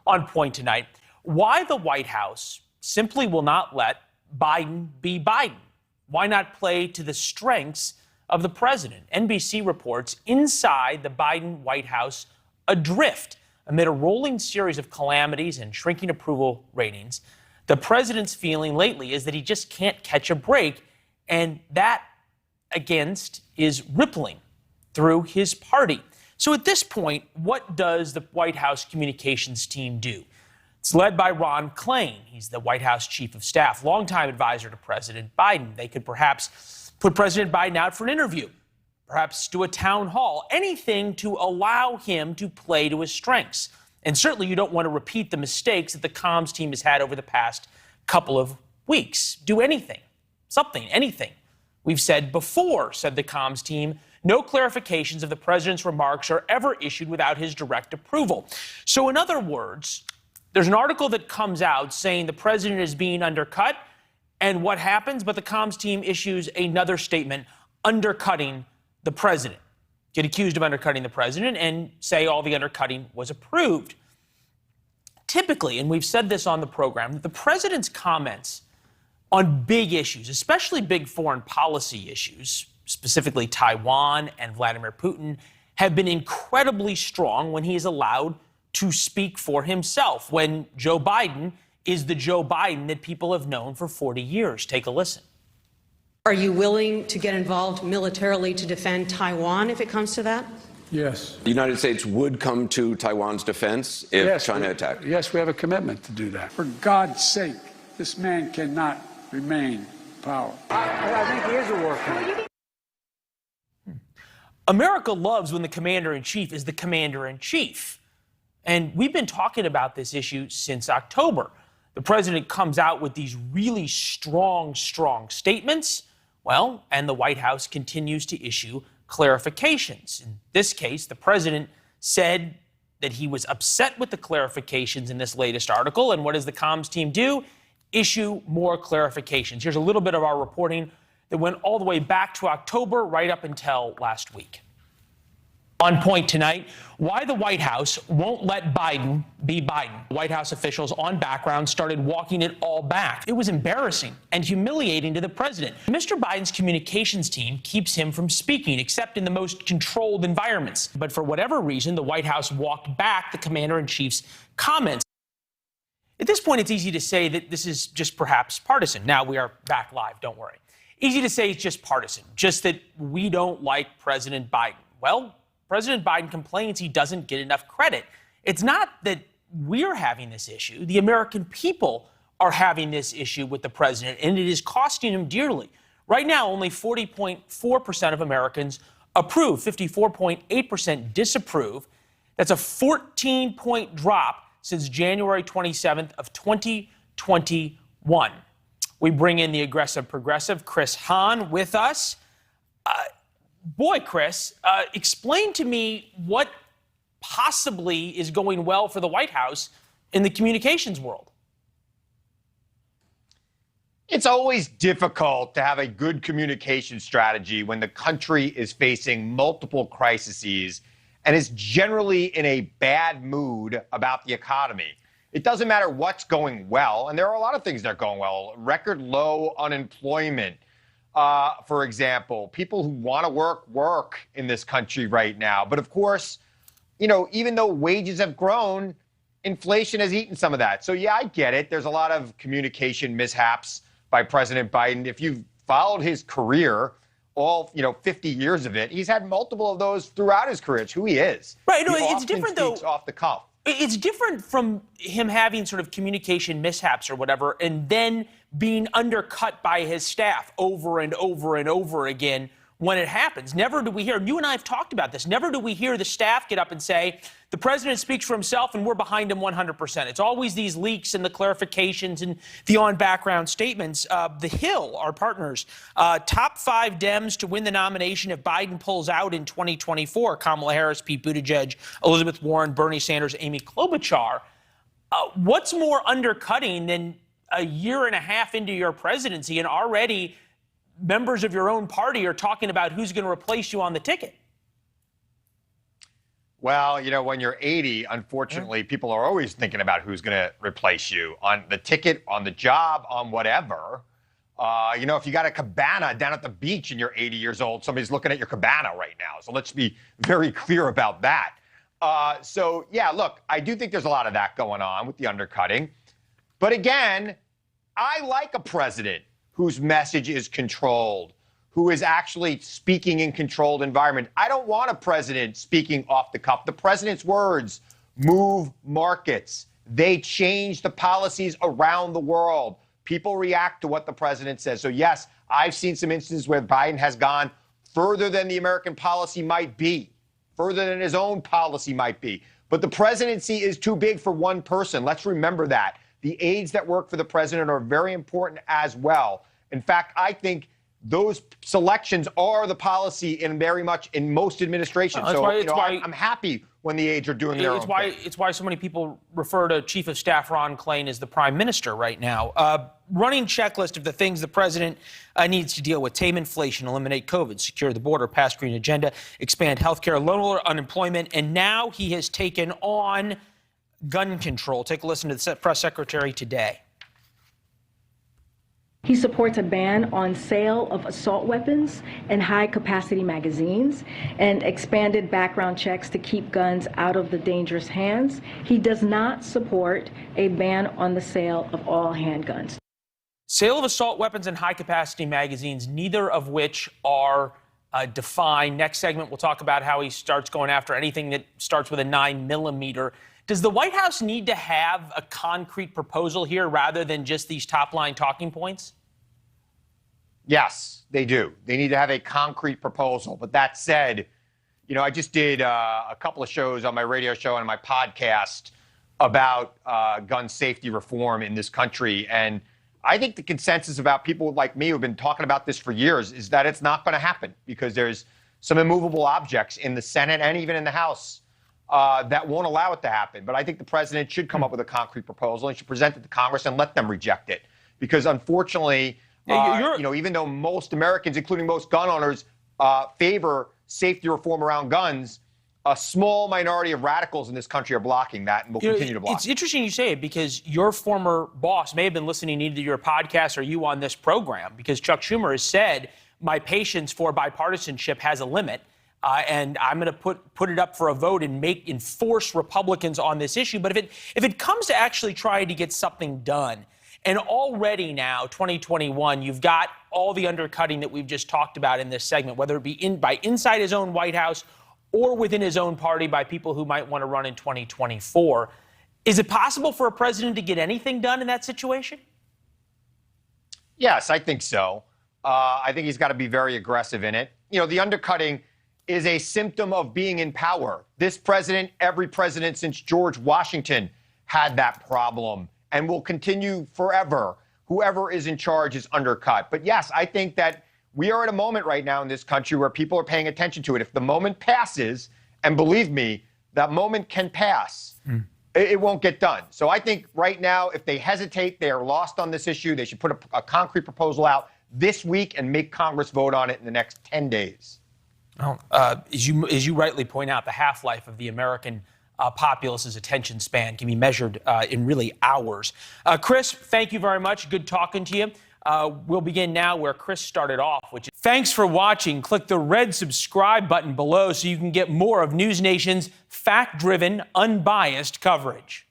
On Point tonight, why the White House simply will not let Biden be Biden. Why not play to the strengths of the president? NBC reports inside the Biden White House adrift amid a rolling series of calamities and shrinking approval ratings. The president's feeling lately is that he just can't catch a break, and that against is rippling through his party. So at this point, what does the White House communications team do? It's led by Ron Klain. He's the White House chief of staff, longtime advisor to President Biden. They could perhaps put President Biden out for an interview, perhaps do a town hall, anything to allow him to play to his strengths. And certainly you don't want to repeat the mistakes that the comms team has had over the past couple of weeks. Do anything, something, anything. We've said before, said the comms team, no clarifications of the president's remarks are ever issued without his direct approval. So in other words, there's an article that comes out saying the president is being undercut, and what happens? But the comms team issues another statement undercutting the president. Get accused of undercutting the president and say all the undercutting was approved. Typically, and we've said this on the program, the president's comments on big issues, especially big foreign policy issues, specifically Taiwan and Vladimir Putin, have been incredibly strong when he is allowed to speak for himself, when Joe Biden is the Joe Biden that people have known for 40 years. Take a listen. Are you willing to get involved militarily to defend Taiwan if it comes to that? Yes. The United States would come to Taiwan's defense if China attacked. Yes, we have a commitment to do that. For God's sake, this man cannot remain in power. I think he is a war criminal. America loves when the commander-in-chief is the commander-in-chief. And we've been talking about this issue since October. The president comes out with these really strong statements. Well, and the White House continues to issue clarifications. In this case, the president said that he was upset with the clarifications in this latest article. And what does the comms team do? Issue more clarifications. Here's a little bit of our reporting that went all the way back to October, right up until last week. On Point tonight, why the White House won't let Biden be Biden. White House officials on background started walking it all back. It was embarrassing and humiliating to the president. Mr. Biden's communications team keeps him from speaking, except in the most controlled environments. But for whatever reason, the White House walked back the commander-in-chief's comments. At this point, it's easy to say that this is just perhaps partisan. Now we are back live, don't worry. Easy to say it's just partisan, just that we don't like President Biden. Well, President Biden complains he doesn't get enough credit. It's not that we're having this issue. The American people are having this issue with the president, and it is costing him dearly. Right now, only 40.4% of Americans approve, 54.8% disapprove. That's a 14-point drop since January 27th of 2021. We bring in the aggressive progressive, Chris Hahn, with us. Boy, Chris, explain to me what possibly is going well for the White House in the communications world. It's always difficult to have a good communication strategy when the country is facing multiple crises and is generally in a bad mood about the economy. It doesn't matter what's going well, and there are a lot of things that are going well. Record low unemployment, for example. People who want to work in this country right now. But of course, you know, even though wages have grown, inflation has eaten some of that. So yeah, I get it. There's a lot of communication mishaps by President Biden. If you've followed his career, all 50 years of it, he's had multiple of those throughout his career. It's who he is. Right. No, he it's different though. Off the cuff. It's different from him having sort of communication mishaps or whatever, and then being undercut by his staff over and over and over again when it happens. Never do we hear, and you and I have talked about this, never do we hear the staff get up and say, the president speaks for himself and we're behind him 100%. It's always these leaks and the clarifications and the on-background statements. The Hill, our partners, top 5 Dems to win the nomination if Biden pulls out in 2024. Kamala Harris, Pete Buttigieg, Elizabeth Warren, Bernie Sanders, Amy Klobuchar. What's more undercutting than a year and a half into your presidency and already members of your own party are talking about who's going to replace you on the ticket? Well, when you're 80, unfortunately, people are always thinking about who's going to replace you on the ticket, on the job, on whatever. If you got a cabana down at the beach and you're 80 years old, somebody's looking at your cabana right now. So let's be very clear about that. Look, I do think there's a lot of that going on with the undercutting. But again, I like a president whose message is controlled, who is actually speaking in controlled environment. I don't want a president speaking off the cuff. The president's words move markets. They change the policies around the world. People react to what the president says. So yes, I've seen some instances where Biden has gone further than the American policy might be, further than his own policy might be. But the presidency is too big for one person. Let's remember that. The aides that work for the president are very important as well. In fact, I think those selections are the policy in most administrations. I'm happy when the aides are doing their own thing. It's why so many people refer to Chief of Staff Ron Klain as the prime minister right now. Running checklist of the things the president needs to deal with: tame inflation, eliminate COVID, secure the border, pass green agenda, expand health care, lower unemployment, and now he has taken on gun control. Take a listen to the press secretary today. He supports a ban on sale of assault weapons and high-capacity magazines and expanded background checks to keep guns out of the dangerous hands. He does not support a ban on the sale of all handguns. Sale of assault weapons and high-capacity magazines, neither of which are defined. Next segment, we'll talk about how he starts going after anything that starts with a 9mm. Does the White House need to have a concrete proposal here rather than just these top-line talking points? Yes, they do. They need to have a concrete proposal. But that said, I just did a couple of shows on my radio show and my podcast about gun safety reform in this country. And I think the consensus about people like me who've been talking about this for years is that it's not going to happen because there's some immovable objects in the Senate and even in the House that won't allow it to happen. But I think the president should come up with a concrete proposal and should present it to Congress and let them reject it. Because unfortunately, even though most Americans, including most gun owners, favor safety reform around guns, a small minority of radicals in this country are blocking that and will continue to block. It's interesting you say it because your former boss may have been listening either to your podcast or you on this program, because Chuck Schumer has said, my patience for bipartisanship has a limit. And I'm going to put it up for a vote and enforce Republicans on this issue. But if it comes to actually trying to get something done, and already now, 2021, you've got all the undercutting that we've just talked about in this segment, whether it be by inside his own White House or within his own party by people who might want to run in 2024. Is it possible for a president to get anything done in that situation? Yes, I think so. I think he's got to be very aggressive in it. The undercutting is a symptom of being in power. This president, every president since George Washington had that problem and will continue forever. Whoever is in charge is undercut. But yes, I think that we are at a moment right now in this country where people are paying attention to it. If the moment passes, and believe me, that moment can pass, it won't get done. So I think right now, if they hesitate, they are lost on this issue. They should put a concrete proposal out this week and make Congress vote on it in the next 10 days. Well, as you rightly point out, the half-life of the American populace's attention span can be measured in really hours. Chris, thank you very much. Good talking to you. We'll begin now where Chris started off, which is thanks for watching. Click the red subscribe button below so you can get more of NewsNation's fact-driven, unbiased coverage.